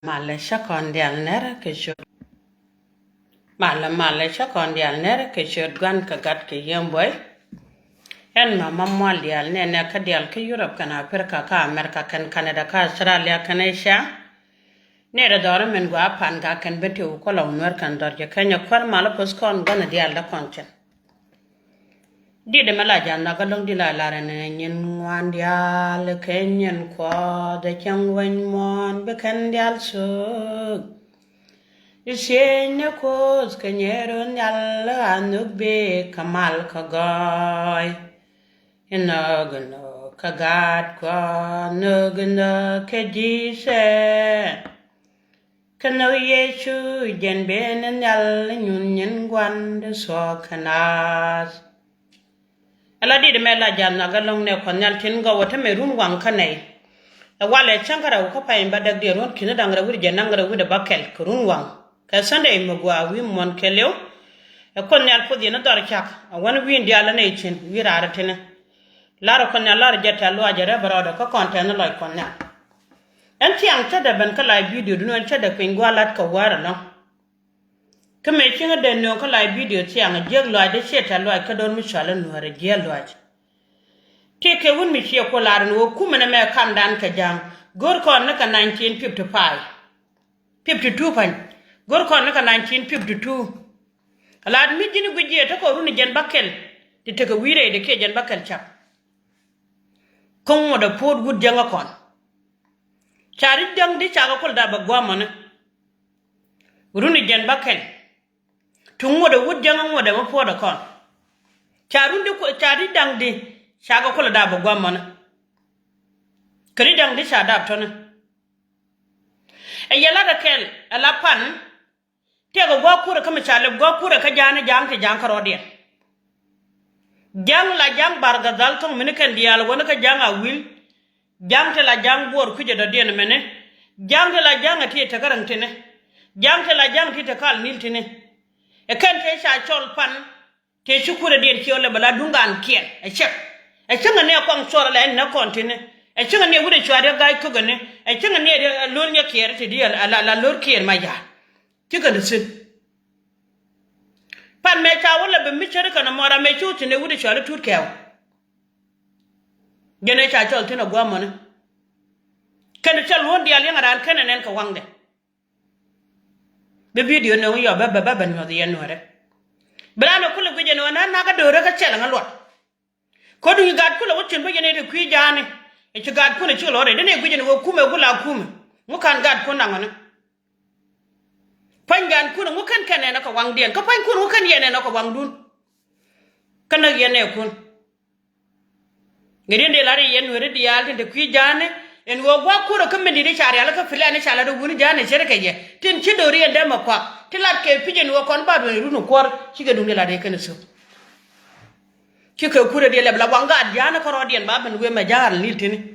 Malaysia kondial nera ke shod Malaysia kondial nera ke shod gan ka gat ke yemboy en mama mondial ne ne ka dial ke Europe kana Africa ka America kan Canada ka Australia kan Asia ne da dor men gwa pan ga kan bete ko law nor kan dor je kanya kwar mala pos kon gana dial da konchen di de mala janna ga long di la ne nyen wan dial kenyen ko de chang wen mon be kan dial so Ishenya kos kenyero nyalla anugbe kamal kagoy inagno kagat kwa nugno kedise kano yesu jenben nyalla nyunyen gwande so kanas ala di de mela janna galong ne konyal tin go wata me run wan kanai wale chankara ko pa imba dag de ron kina dangara wuri janangara wuri bakel kurun wan ka Sunday magwa wi mon kelew e kon nyal podi na dar chak wan wi ndiala ne chin wi rara tene lara kon nyal lara jetta lo ajere barada ko content lo kon nyal en tiang tada ban kala video dun en tada pingwa lat ka wara no kame chinga den no kala video tiang jeg lo ade cheta lo ka don mi shala no re je lo aj teke won mi che ko lara no kuma na me kam dan ka jam gor kon na ka 1955 52 pan gor kon naka 1952 alad mi jini gujje ta ko runi jen bakkel ti te ko wire de ke jen bakkel chap kon mo da pod gud janga kon chari jang di chaga kol da bagwa mona runi jen bakkel tun mo da wud janga mo da mo poda kon charundi ko chari dang di chaga kol da bagwa mona kri dang di cha da tona e yala da kel ala pan Tega gwa kura kama chale gwa kura ka jana jang te jang karodiya. Jang la jang barga daltong minikan dial wana ka jang awil. Jang te la jang buor kuje da diyan mene. Jang te la jang ati te karang tene. Jang te la jang ti te kal nil tene. E kan te sha chol pan te shukura diyan kiole bala dungan kien. E chek. E chenga ne kwang sora la en na kontine. E chenga ne wude chwade gai kugane. E chenga ne lor nya kier te diyan la lor kier ma ya. Kika da sin pan me cha wala be mi chere kana mora me chuti ne wudi chale tut kew gene cha chol tina gwa mona kana chal won dial yang ran kana nen ka wangde be video no yo ba no de yen wore brano kula guje no na ga do ka chela ngalot ko du gad kula wotin be gene de kwi jani e ci gad kuna ci lore de ne guje no kume gula kume mu kan gad kuna ngana pangan kun ngukan kane na ko wang dien ko pan kun ngukan yene na ko wang dun kana yene kun ngiri de lari yen wori dial de kwi jane en wo gwa kuro kambe di chari ala ka filane chala do wuni jane chere keje tin ci do riya de makwa tilat ke pijen wo kon ba do runu kor ci ga dum la de kana so ci ko kuro de le bla wanga jana ko rodien ba ben we ma jaar ni tini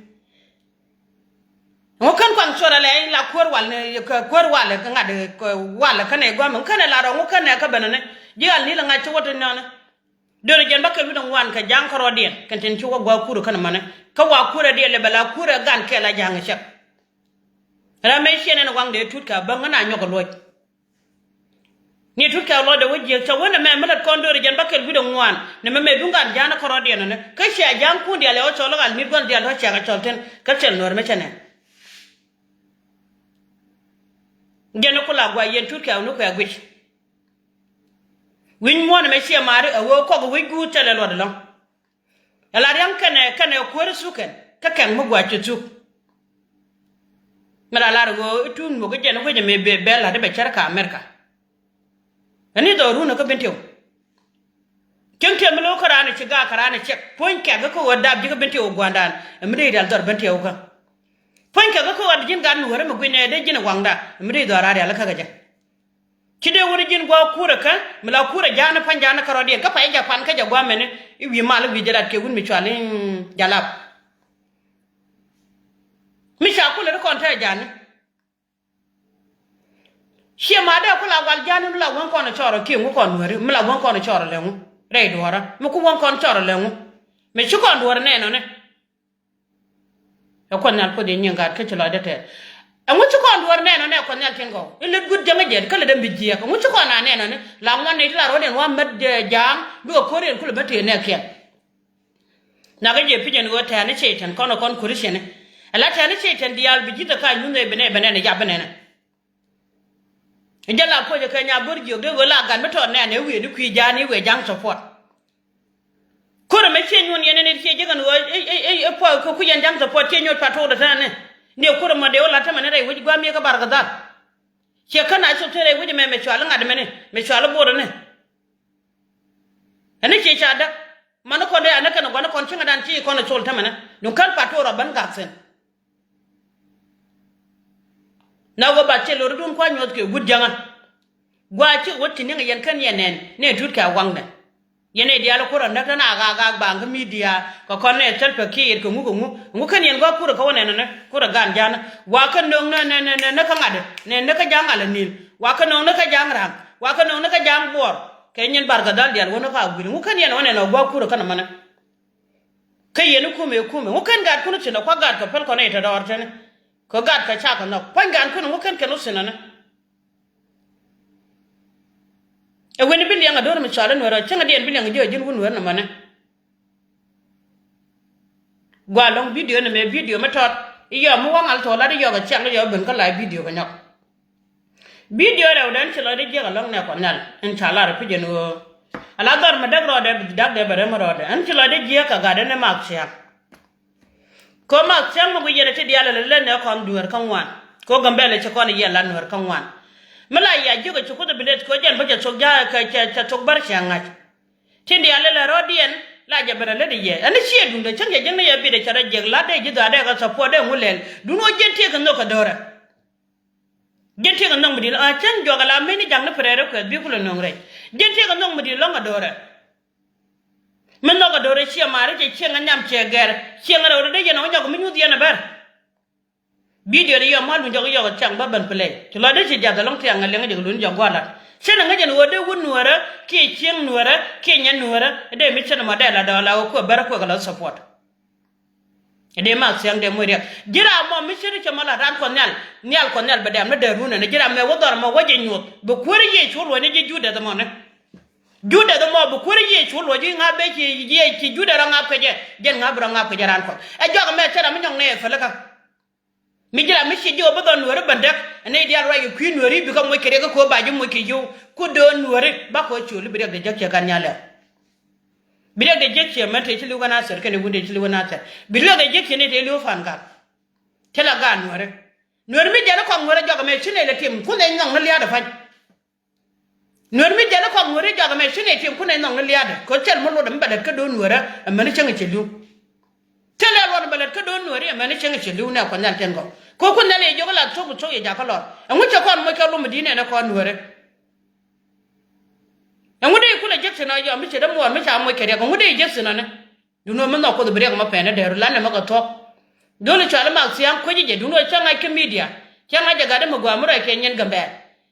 ngokan kwang chora le la kor wal ne kor wal ka ngade ko wal ka ne gwa man kana la ro ngokan ne ka benane jial ni la ngachi woto nana dore jen bakka wi don wan ka jang ko rodien kan ten ci wo gwa kuru kana mane ka wa kura de le bala kura gan ke la jang chep ra me shene ne wang de tut ka ba ngana nyoko loj ni tut ka lo de wajje ta wona me melat kon dore jen bakka wi don wan ne me dungan jana ko rodien ne ka sha jang ku de le o cholo gal ni gon de lo cha ka cholten ka chen nor me chene gene kula gwa yen turka no kwa gwich win mo na me sia mari awo ko go wigu tele lo de lo ala ram kane ko resuken ka kan mo gwa chutu mala la go tun mo go jene ko je me be bela de be charka America ani do ru no ko bentio kenke mo lo karana ci ga karana ci pon ke ga ko wada bi ko bentio gwandan mi de dal dor bentio ka Panka ga ko wad jin gan wore mo gwine de jin wangda mri do arade ala kaga ja kide wori jin gwa kura ka mila kura jana pan jana karodi ka pa ja pan ka ja gwa mene wi mal wi jarat ke gun mi chwalin jalab mi sha kula ko ta jana she ma da kula wal jana la won ko na choro ki ngu kon wori mila won ko na choro le ngu re do ora mo ku won kon choro le ngu me chu kon wor ne no ne e kon nal ko de nyanga ke chlo de te en wuti ko nduwar ne no ne tengo ile good janga jen kala dem bijiya ko mucho ko na ne na ne la ngwan ne la ro den wa med jang du ko ren kula bete ne kya na ga je pijen go ta ne chetan kono kon kurishene ala ta ne chetan dial bijita ka nyune bene ne ya bene ne jala ko je kanya burgi de wala gan meto ne we ni kwi jani we jang support kore me chenyon yene ne che jegan wo po ko ku yan jang support chenyon pato da tane ne kore ma de wala tamane dai wuji gwami ka barga dal che kana so tere wuji me chwala ngad me chwala bodo ne ene che chada man ko de anaka no gona kon chinga dan chi ko no chol tamane dun kan pato ro ban gaksen na go ba che lo dun kwa nyot ke gudjanga gwa chi wotti ne yan kan yenen ne tut ka wangda yene dia lo kura ndata na ga bang media ko konne selfe ki ko ngu kan yen go kura ko wona ne kura gan jana wa kan no ne ka ngade ne ka jangala nil wa kan no ka jangram wa kan no ka jang bor ke nyen barga dal dia wona ka guri ngu kan yen wona no go kura kan mana kay yen kume ngu kan gad kunu tino ko gad ko pel ko ne ta dortene ko gad ka cha ko no pangan kunu ngu kan kanu sinana e weni bili nga dor mi chala nwara changa dien bili nga jojin wun wer na mana gwa long video ne me video metot iyo mu wangal to la de yoga changa yo ben ka la video ka nyok video ra udan chalo de jega long ne ko nal en chala ra pije no ala dar ma dagro de dag de bare ma rode en chalo de jega ka ga de ne mak sia ko mak sia mo yere te diala le ne ko am duwer kan wan ko gambele che ko ne yella nwer kan wan mala ya juga cukup bilet ko jan baca sogja ka tokbar syangat tindi ale la rodien la jabara le de ye ani sie dum de changa jenna ya bi de cara jeg la de jida de ka sapo de ngulen duno jente ka no ka dora jente ka no mudi a chan joga la meni jang na prere ko bi kulo no re jente ka no mudi lo nga dora men no ka dora sie mare je chenga nyam che ger chenga ro de je no jogo mi nyudi na ber video de yo malu jogo yo chang ba ban play to la de ci jaga long tianga lenga de lun jogo ala sena nga jen wode wun nuara ke cheng nuara ke nyen nuara de mi chena madela da la ko ber ko la support de ma siang de moria jira mo mi chiri chamala ran ko nyal ko nyal bedam na de runa ne jira me wodor mo waje nyut bu kori ye chul woni je jude da mo ne jude da mo bu kori ye chul woni nga be ci jude ra nga ko je jen nga bra nga ko jaran ko e jogo me chera mi nyong ne fele ka mi jira mi ci jo bodon wori bandak ne dia roye ku nori bi ko mo kere ko baaji mo ki jo ku do nori ba ko chuli bi de jakke kan nyale bi de jakke mate ci lu gana ser kene gunde ci lu gana ser bi de jakke ne te lu fan ga tela ga nori mi jara ko ngore joga me chine le tim ku ne nyong na liya da fa nori mi jara ko ngore joga me chine tim ku ne nyong na liya da ko tel mo lo da mbadat ka do nori amani changa ci lu tele won balet ka don nori amane chenga chelu na ko nan tengo ko ko nale jogo la to buto ye jakalo enguche kon mo ka lu medine na ko nori engude ku la jekse na yo mi che da mo mi cha mo kere ko ngude jekse na ne duno men no ko do bre ko ma pene de la ne ma ko to dole chala ma siam ko je duno changa ke media changa jaga de mo gwa mura ke nyen gambe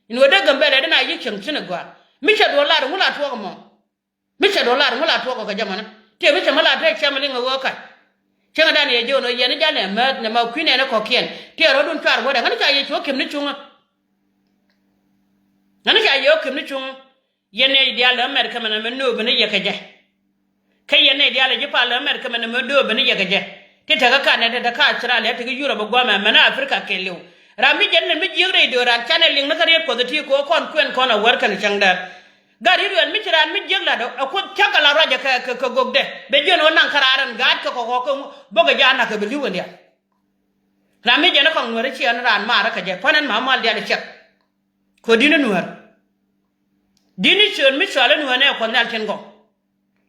ino de gambe de na yi cheng chine gwa mi che do la ngula to ko mo mi che do la ngula to ko ka jamana te mi che mala te chamali ngo ka chenga dani ye jono yene jale mat ne ma kwine ne kokien te ro dun twar woda ngani cha ye cho kem ni chunga ngani cha ye kem ni chunga yene ideal america mena men no bene ye kaje kay yene ideal je pa america mena men do bene ye kaje te ta ka ne te ka tsira le te yuro bo gwa mena africa ke lew rami jenne mi jigre do ran channeling na kare ko ti ko kon kwen kona warkan changda gari ruan mi tiran mi jegla do ko chakala raja ka gogde be jono nan kararan gad ko boga jana ka be liwondia rami jana ko ngore ci an ran mara ka je fanan ma mal dia chek ko dinu nuar dini chon mi chale nuar ne ko nal ten go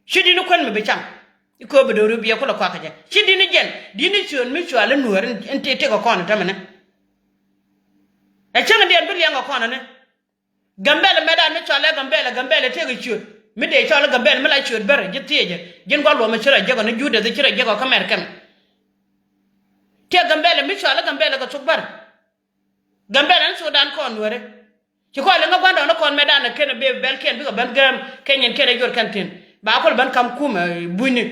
shidi nu kon me be cham ko be do rubiya ko la ka je shidi ni gen dini chon mi chale nuar en te ko kono tamane e changa dia bi yanga kono ne gambele medan mi chale gambele te gi chut mi de chale gambele mi la chut ber je teje gen ko lo ma chira je ko ne jude de chira je ko kamer kam te gambele mi chale gambele ko tukbar gambele an sudan ko nwere ci ko le nga gwanda no kon medan ken be bel ken bi ko ban gam kenyen ken jor kantin ba ko ban kam kuma buni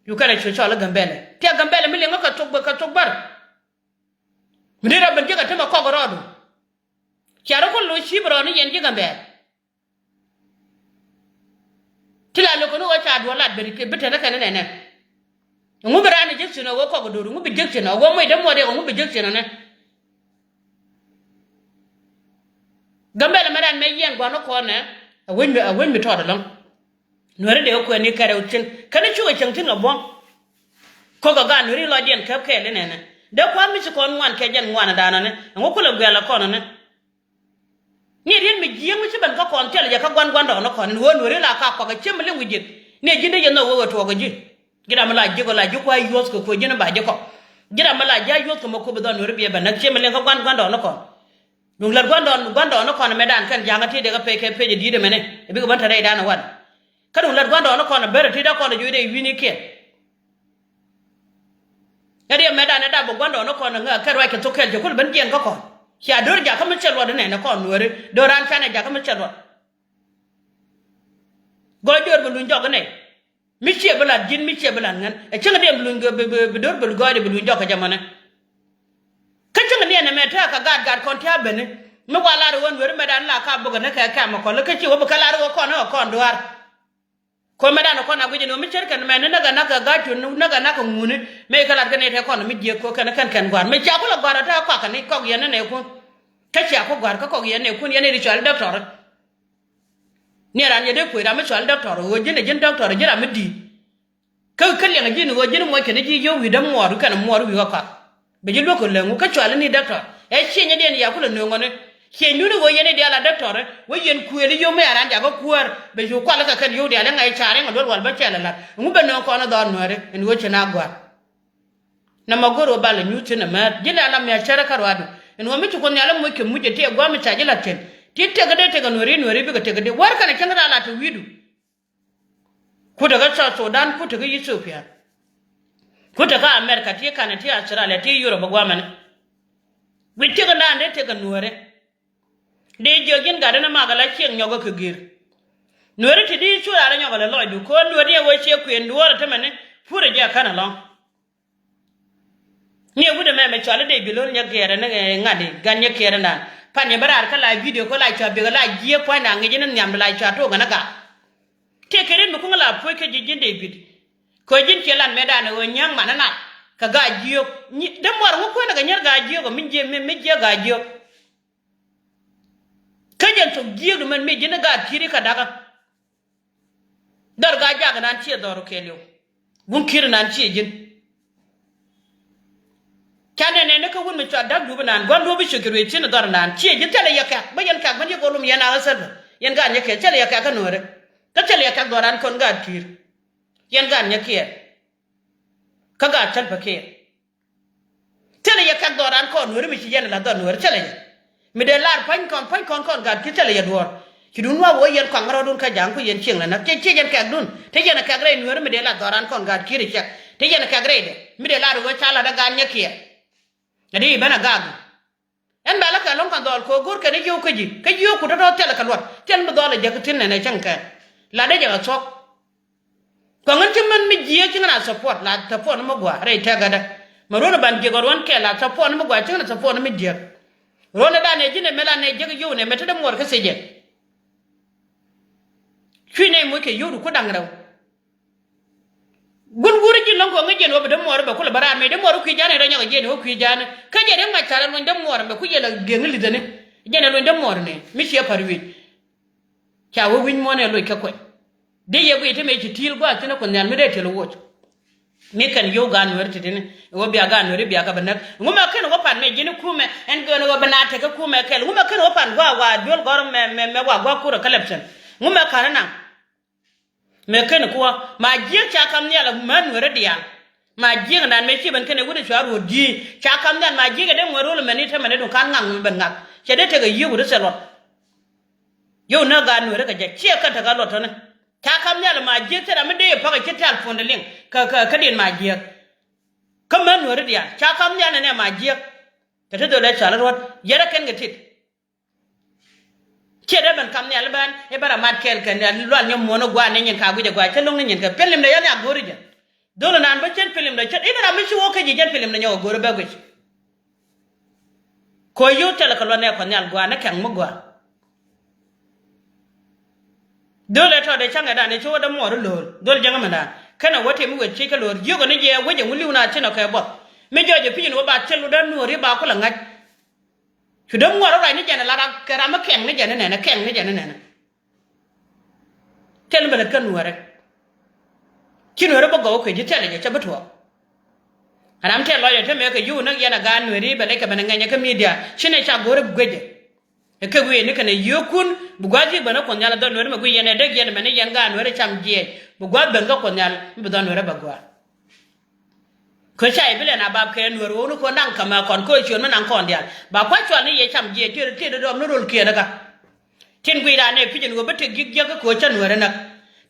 yu kana ci chale gambele te gambele mi le nga ko tukbar mi dira ban je ka tema ko gorodo charo ko lo shi bro ni yen jigambe tila lo ko no cha do lat be ke bete na kan ne ngu bra ni jik sino wo ko do ngu bi jik sino wo mo de mo de ngu bi jik sino ne gambe la madan me yen gwa no ko ne wen mi to da long nore de ko ni kare utin kana chuga changtin la bon ko ga nore lo den kap ke le ne de ko mi ci ko ngwan ke jen ngwan da na ne ngu ko la gwela ko ne ni ren mi jieng mi ci ban ka kon tel ya ka gwan do no ko ne wo nore la ka ko ga chim le ngujit ne jinde je no wo to ga ji gira mala jigo la jiko ay yos ko jina ba je ko gira mala ja yos ko mako be don nore bi ba nak chim le ka gwan do no ko dung lar gwan do no ko ne medan kan janga ti de ga pe ke pe je di de mene e bi ko ban tare da na wan kadung lat gwando no kono bere ti da kono juide wini ke ngadi meda ne da bo gwando no kono nga karwa ke to kelje kul ban jien ko ko ya dor ja kam chelwa de ne ko nore doran kana ja kam chelwa go jor bu lunjo ne mi che bala jin mi che bala ngan e chenga dem lungo be dor bu go de bu lunjo ka jamana ka chenga ne meta ka gad kon ta bene mi wala ro won were meda la ka bu ne ka ma ko le ka chi wo bu kala ro ko no ko ndwar ko medano ko na guje no mi cerka me naga gatu naga ngune me kala gane te ko no mi je ko kan gwar me cha ko la gwar ta ko kan ko yene ne ko ka cha ko gwar ko yene ko yene ri chal doctor ni ran ye de ko ra me chal doctor wo jine jin doctor jira mi di ka kalle nga jini wo jini mo ke ne ji yo wi dam moru kan moru wi ko be ji loko le ngo ka chal ni doctor e chi nya den ya ko no ngone che nyune wo yene dia la doctor wo yen kueli yo me aranja ko kuar be jo kwala ka kan yo dia la ngai chare ngol wal ba chela la ngu be no ko na don nore en wo chena gwa na magoro bala nyuti na ma jila la me chara karwado en wo mi ko nyala mo ke muje te gwa mi chaji la ten ti te ga de te ga nore bi ga te ga de war kana kenga la ta widu ku daga Sudan ku daga Ethiopia ku daga America ti kana ti Australia ti Europe gwa man wi te ga na de te ga nore de jogin ga na magala chen nyogo ke gir nore ti di chu ala nyogo le loju ko nore wo che ku en duora te mane fure ja kana long ni wude me chale de bilol nya gere na ngade ganye kere na panye barar kala video ko la cha be la gie po na ngi jin nyam la cha to ga na ga te kere mi ko la po ke jin de bid ko jin ke lan medana wo nyang manana ka ga jio ni de mor wo ko na ga nyar ga jio ko min je me je ga jio kajan to giyu man me jina ga tiri ka daga dar ga jaga nan ci doro kelio gun kir nan ci jin kane ne ka won me to dag du nan gondo bi shugure ci na dar nan ci jin tele yakka bayan ka ban ko lum yana asal yan ga nyake tele yakka ka nore ka tele yakka doran kon ga tir yan ga nyake ka ga tal bake tele yakka doran kon nore mi ci yana la dar nore tele mi de lar pan kon ga kitale ya dor ki dun wa wo yen kan ngaro dun ka jang ko yen ching la na che yen ka dun te yen ka gre nuer mi de la doran kon ga kiri chak te yen ka gre de mi de lar wo chala da ga nyake adi bana gag en bala ka lon kan dol ko gur ka ne yo ko ji ka yo ku do tele ka lot tel mi dol ja tin ne chang ka la de ja sok ko ngan ci man mi jiye ci na support la ta fo no mo gwa re ta ga da ma ro ban je gor won ke la ta fo no mo gwa ci na ta fo no mi je rona dane jine mela ne jege yo ne meta dem wor ka seje fine mo ke yodu ko dangraw gun guri ji lonko ngajen wo dem wor be kula bara me dem wor ku jane do nyaga jene wo ku jane ka je dem ma tara no dem wor be ku je la gengli dane jene lo dem wor ne mi ci parwi cha wo win mo ne lo ka ko de yego ite me ci til gwa tino ko nyal me de telo wo mi kan yo gan werti dine wo biya gan wori biya ka banak nguma kan wo pan me jini kume en gono wo banate ka kume kel nguma kan wo pan wa dol gor me wa gwa kura collection nguma kan na me kan ko ma jiya cha kam ne la man wori dia ma jiya nan me ci ban kan wude charo di cha kam nan ma jiya den woro le meni ta mene don kan ngang ban ngak che de te ga yiwu de selot yo na gan wori ka je che ka ta ga lot ne ta kam ne la ma jiya ta me de pa ka ci tal fon de ling ka din ma jiya kaman wori dia cha kam ne ne ma jiya ta to le cha rot yara ken ga tit che de ban kam ne la ban e bara mat kel kan lo al nyam mono gwa ne nyen ka guje gwa cha long ne nyen ka pelim de yana gori ja dole nan ba chen pelim de cha ibara mi ci wo ka ji jen pelim de nyaw gori ba gwe ko yu tele ko ne ko nyal gwa na kan mu gwa dole to de changa da ne cho da mo ro dole janga manda kana wote mu we chika lor yugo ne je waje mu liuna china ka bo me joje pin wo ba chelu da no ri ba ko la ngat chu da mo ro rai ne jana la ra ka ra ma ken ne jana ne ken ne jana ne tel bele kan wore kino ro ba go ko je tele je cha butwa anam te lo ye te me ka yu na yana ga no ri bele ka bana nganya ka media shine cha gore gweje e ka gwe ne kana yokun bugwaji bana ko nyala don no ri ma gwe yana de yana mane yanga no ri cham je bugwa benga ko nyal mi don no ri bagwa ko cha ibele na bab ka no ro ko nan kama kon ko chon man kon dial ba kwa chon ne ye cham je te do no rol ke daga tin gwi da ne pijin go bete gigge ko cha no ri na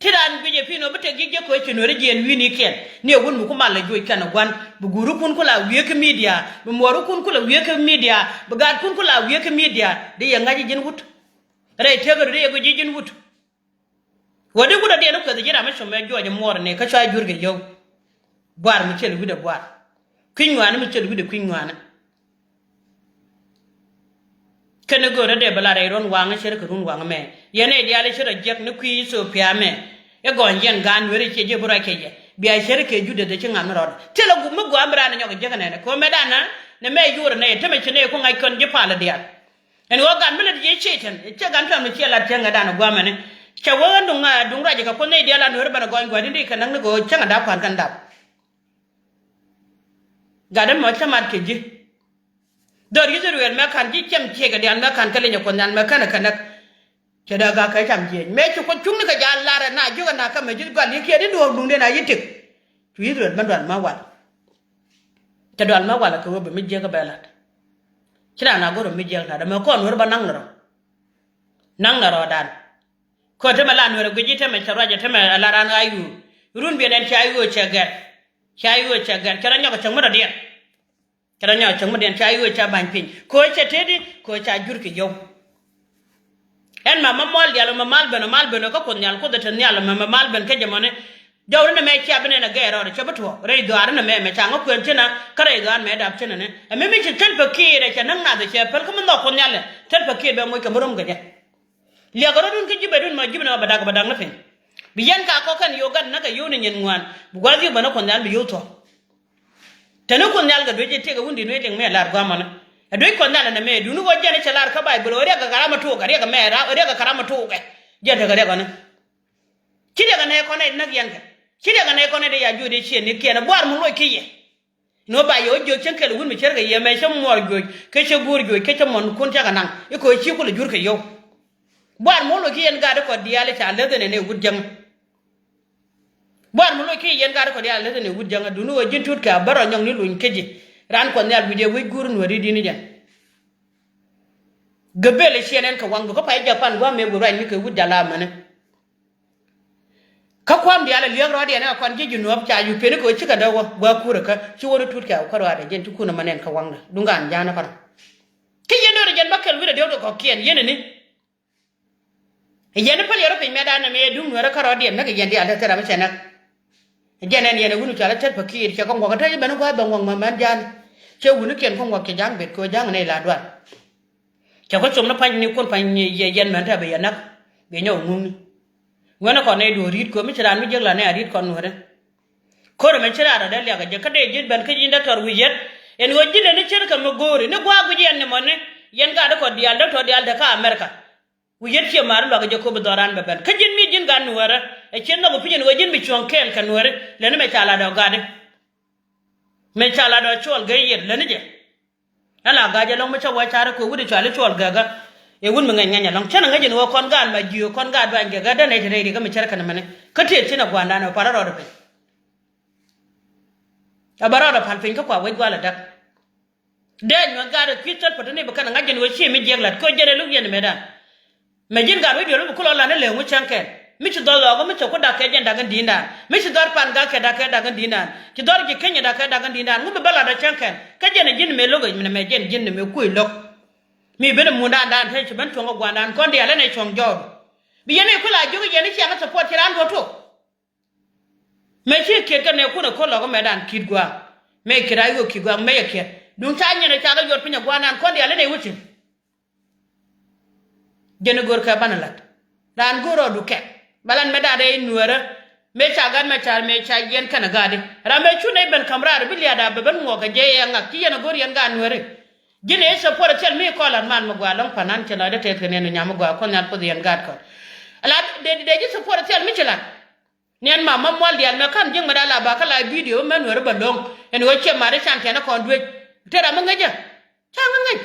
tiran bije pino bete gigge ko cha no ri je wini ken ne gun mu kuma la joy kana gwan bu guru kun kula wiye ka media bu moru kun kula wiye ka media bu gad kun kula wiye ka media de ya ngaji jin wut rai tegar de go jin wut wadi guda de no ka jira ma shome joje mor ne ka cha jurge yow bar mu cel guda bar kinwana mu cel guda kinwana kana go de bala rai ron wanga sher ka run wanga me yene de ale shira jek ne kwi so pia me e gon yen gan were ke je bura ke je biya sher ke jude de cin amro tele gu mu go amra na nyoga jek ne ko medana ne me yura ne teme chine ko ngai kon je pala dia en wo gan mele je cheten che gan tam ne chela tenga dana gwa mene cha wo ndunga dungra je ka ko ne dia la no bana gon gwa ndi kan nang go changa da pan kan da gadan mo chamat ke ji dor yizer wel me kan ji kem che ga dan me kan kale ne ko nan me kan kan che da ga kai cham je me chu ko chung ni ka ja la ra na ju ga na ka me ji ga li ke di do dun de na yitik chu yizer man dan ma wa ta dal ma wala ko be mi je ga bela kira na goro mi je ga da me ko no ba nang na ro dan ko te mala no go ji te me charaje te me ala ran ayu run be den chayu che ga kira nya ko chang ma da dia kira nya chang ma den chayu cha ban pin ko che te di ko cha jur ki yow en ma mol dia ma mal beno ko ko nyal ko da tan nyal ma mal ben ke jamone jawre ne me cha bene na ga ro cha batwo re do ar na me cha ngo kwen tina kare do an me da tina ne me mi chi tel pakire cha nan na da cha per ko mo ko nyal tel pakire be mo ka murum ga le ga dun ki jibe dun ma jibe na badag na fen bi yan ka ko kan yo gan na ga yo ne nyen ngwan bu gwa ji bana ko nyal bi yo to tanu ko nyal ga do je te ga wundi no den me lar gwa mana do ko nyal na me dunu go jene cha lar ka bai bro re ga karama to ga re ga me ra re ga karama to ga je ta ga re ga na ki de ga ne ko ne na yan ga ki de ga ne ko ne de ya ju de chi ne ke na bwar mu lo ki ye no ba yo jo chen ke lu mi cher ga ye me shem mor go ke che gur go ke che mon kun ta ga nan e ko chi ko le jur ke yo bwar mu lo ki yen ga de ko diale cha le de ne wudjang bwar mu lo ki yen ga de ko diale le de ne wudjang dunu wo jin tut ka baro nyong ni luñ keji ran ko nyal bi de wi gur no ri dini jan gabele shenen ka wangu ko pay japan go me burai ni ke wudjala mane ka kwam diale le ro de na kon ji no cha yu pe ne ko chika da wa kura ka ci wono tut ka ko ro de jen tu kuna manen ka wanga dungan jana fara ki yendo de jan bakkel wi de ko kien yene ni yene pal yoro pe medana me dum no ra ka ro de na ke yendi ala tera ma chena jenen yene wunu cha la tet pakir cha ko ngo ka ta ben ko ba ngong ma man jan che wunu ken ko ngo ke jang bet ko jang ne la dwan cha ko chom na pan ni kon pan ye yen man ta be yanak be nyaw ngum wana ko ne do rit ko mi chiran mi jegla ne rit kon wore ko me chira da le ga je ka de jid ban ke jinda tor wijet en wo jide ne cher ka mo gore ne gwa gu yen ne mo ne yen ga da ko dial da to dial da ka america wijet che mar lo ga je ko be doran be ben ka jin mi jin gan wore e chen no bu pin wo jin bi chon kel kan wore le ne me chala da ga de me chala da chol ga yet le ne je ala ga je long me cha wa chara ko wudi chala chol ga ga e wun mi nganya long chana ngaje no kon gan ma jiyo kon ga dwan ge ga da ne tere ga mi charka na mane ka te china gwanda na para ro pe abara ro pal fin ka kwa we gwala dak de no ga da kital pa ne ba kana ngaje no chi mi jegla ko jere lu yen medan me jin ga we do ko la ne le mu chanke mi chi do lo go mi ko da ke jen da ga dinda mi chi dor pan ga ke da dinda ki dor ge kenya da ga dinda ngu be bala da chanke ka jene jin me lo go mi me jin me ku lok mi bene munda dan tan ci ban tonga gwandan kon dia lene chong jod bi yene kula jogi yene ci anga support ran do to me ci ke ka ne kuna ko logo medan kidgwa me kira yo kidgwa me yake dung cha nyane cha ga yor pinya gwanan kon dia le ne wucin jene gor ka banalat dan goro duke balan meda de nuara me cha gan me cha yen kana gade ra me chune ben kamrar biliya da ben ngo ga je ya ngak ki yene gor yan ga nuare jine so pore tel mi ko lan man magwa long panan cha da te ne nyam gwa ko nyal po yan gad ko ala de ji so pore tel mi chila nien ma mamwal dial me kan jing madala ba kala video men nuare balong en wo che mare chante na kon dwe te ra mangaja cha ngaj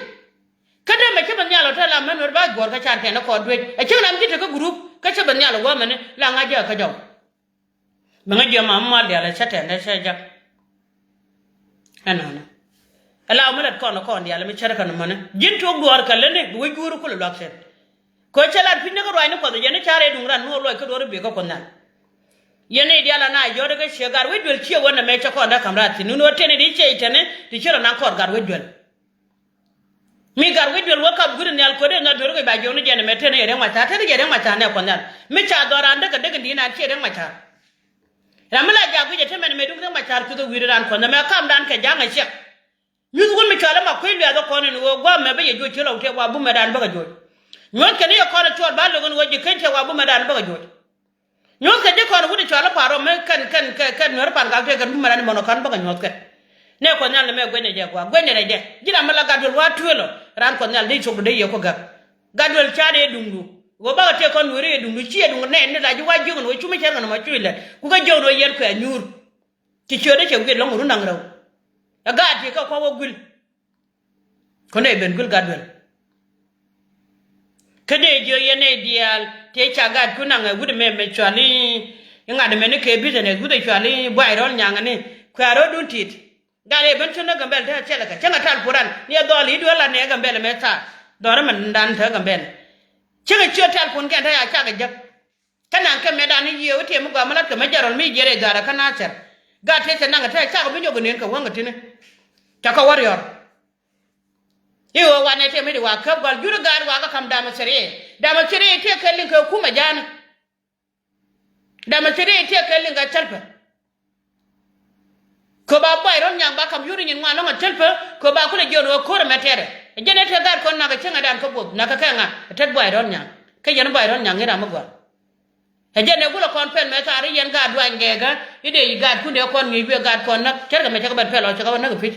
kada me ke ban nyalo te la men nuare ba gor ka chante na kon dwe e che nam ji te ko group ka che ban nyalo wa men la ngaja ka jaw mangaja mamwal dial chate na sheja anana ala mulat kon dial me chere kan man jin to gor ka lene wo guru ko lo akset ko chala pinne ko roine ko de ne chare dungran no lo ko do be ko nan yene diala na jode ga shegar wedwel chi wona me cha ko nda kamrati nuno tene di che tene di chero na ko gar wedwel mi gar wedwel wo ka gurin yal ko de na do ga ba jonu jene me tene yere ma ta tene yere ma ta ne ko nan mi cha dora daga dina che yere ma ta ramala ja guje teme me duk ma ta to wiri ran ko na me kam dan ka janga she mi gul mi kala ma ko ilya ga ko ne wo gwa me be je jo chero te wa bu me dan ba ga jo nyon ke ne ko na to ba lo gon wo je kan te wa bu me dan ba ga jo nyot ka de ko ru de chala paro me kan nor pan ga te kan bu marani mono kan ba ga nyot ka ne ko nyal me gwenye je kwa gwenye re je jira mala ga dol wa tuelo ran ko nyal de so de ye ko ga dol chade dungu go ba te ko nuri dungu chi dungu ne da ji wa ji no chumi cher na ma chuile ku ga jodo yer ko nyur ti chode che gwe lo nguru nang raw ga ti ko wo gul ko ne ben gul ga dol kede jo yene dial te chaga kunanga gude me chwali inga de mene ke bizene gude chwali bwairon nyanga ni kwaro duntit gale ben tuna gambel ta chela ka changa tal quran ni doli do la ne gambel me ta dore man dan ta gambel changa chio tal kun kan ta ya chaga jab kana kan me dan yi wote mu ga malat ka majaron mi jere gara kana cer ga te ta nanga ta chaga binyo gnen ka wanga tine ta ka warrior iwo wane te mi wa kab gal juru gar wa ga kam dama sere te kallin ka kuma jana dama sere te kallin ga chalpa ko ba bay ron nyang ba kam yuru nyin ngano ma chalpa ko ba ko le jono ko metere jene te gar kon na ga chenga dan ko bob na ka kanga te bay ron nyang ke yen bay ron nyang ira ma gwa he jene gula kon pen metari yen ga dwa ngega ide yi ga ku ne kon ngi be ga kon na cer ga me ka ban pelo ka ban na ga fit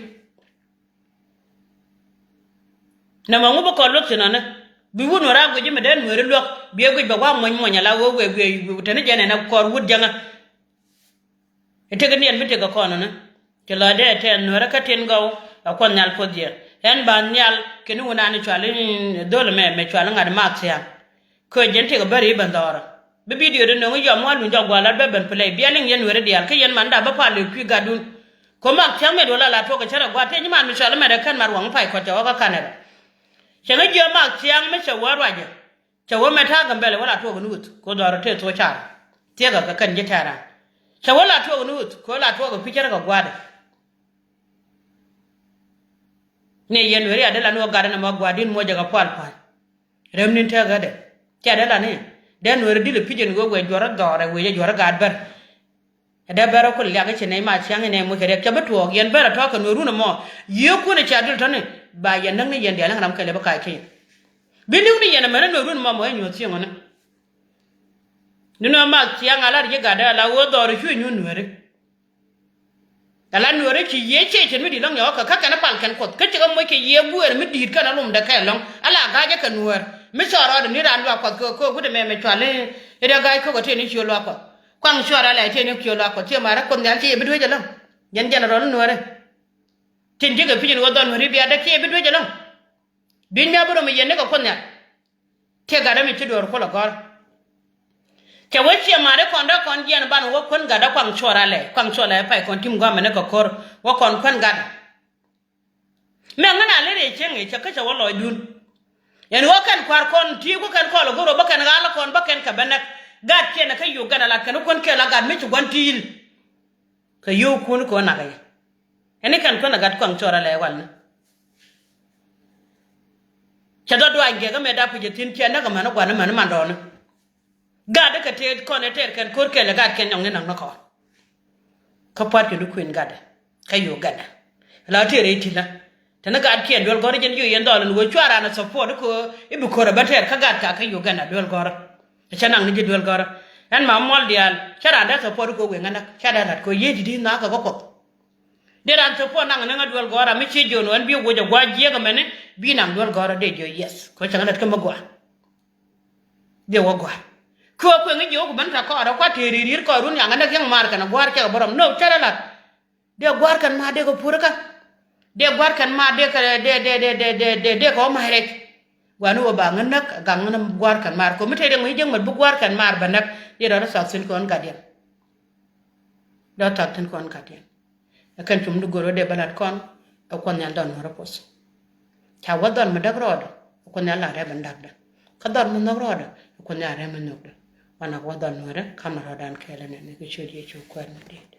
na mangu ba ko lotsina na bi wono ra go jime den mere lok bi go ba wa mon la wo we tane jene na ko wud janga ete ga nien mite ga kono na ke la de te no ra ka ten go akon nyal podje en ban nyal ke nu na ni chwale ni dole me chwale ngad max ya ko jente ga bari ban dora bi video de no yo mo lu jogwa la be ben play bi alen yen were dial ke yen man da ba pa le ku gadun ko mak tiame do la to ga chara gwa te ni man mi chwale me da kan mar wang pai ko to ga kanela changa jo mak tiang me chawa raje chawa meta gambele wala to gunut ko daro te to cha te ga kan je tara chawa la to gunut ko la to ga fitar ga gwada ne yen weri adala no gada na magwadin mo jaga pal pal remnin te ga de cha dala ne den weri dile pijen go we jora dore we jora gadber da bero ko liaga chene ma chiang ne mo kere ke beto yen bero to kan ru na mo ye ku ne cha dil tane ba yen nang ne yen de lang ram kale ba ka ke binu ni yen ma no ru na mo enyo ti ngona nino ma chiang ala ri ga da la wo do ru chu nyu nwere ala nwere ki ye che chen mi di lang yo ka ka na pal kan ko ka che mo ke ye buer mi di ka na lum da ka long ala ga je kan nwere mi so ro de ni ran wa ko gu de me chwale ida ga ko ko te ni chu lo ko kwang shora la te ni kyo la ko te mara kon dal te bidwe jalam yen jana ron nuare tin diga pijin wo don ri biya da te bidwe jalam bin ya buro mi yen ko kon ya te ga da mi tidor ko la gor te wo che mara kon da kon yen ban wo kon ga da kwang shora le pa kon tim gwa mene ko kor wo kon ga me ngana le re chenge che ka che wo lo dun yen wo kan kwar kon ti ko kan ko lo goro ba kan ga la kon ba kan ka banak gad kena ka yo gana la kan kon ke la gad me chwantil ka yo kun ko na ga ene kan ko na gad kwang chora le wal cha do do ange ga me da pije tin ke na ga man gwa na man do na gad ka te ko ne ter kan kor ke la gad ken nyong ne na ko ka pat ke du kuin gad ka yo gana la te re ti la tana ga ke dol gor jen yu yen dol wo chwara na support ko ibu ko ra bater ka ga ka yu gana dol gor chana ngi dol gor en ma mol dial chara da support ko we ngana chara rat ko yedi di na ka ko de ran support nang nga dol gor mi chi jono en bi wo ja gwa je ga mene bi nang dol gor de jo yes ko changa rat ka magwa de wo gwa ko ngi jo ko ban ta ko ara kwa teririr ko run yang na yang mar kana gwar ka borom no chara lat de gwar kan ma de ko purka de gwar kan ma de ka de ko ma rek wanu ba nganak ga nganam gwar kan mar ko mete de ngi jeng mat bu gwar kan mar banak de do sa sin ko on gadien do ta tin ko on gadien kan tum du goro de balat kon ko nyal don mara pos cha wadon ma dag rodo ko nyal la re bandak da kadar mun no rodo ko nyal re mun no wana wadon mara kamara dan kele ne ko chodi chu ko ne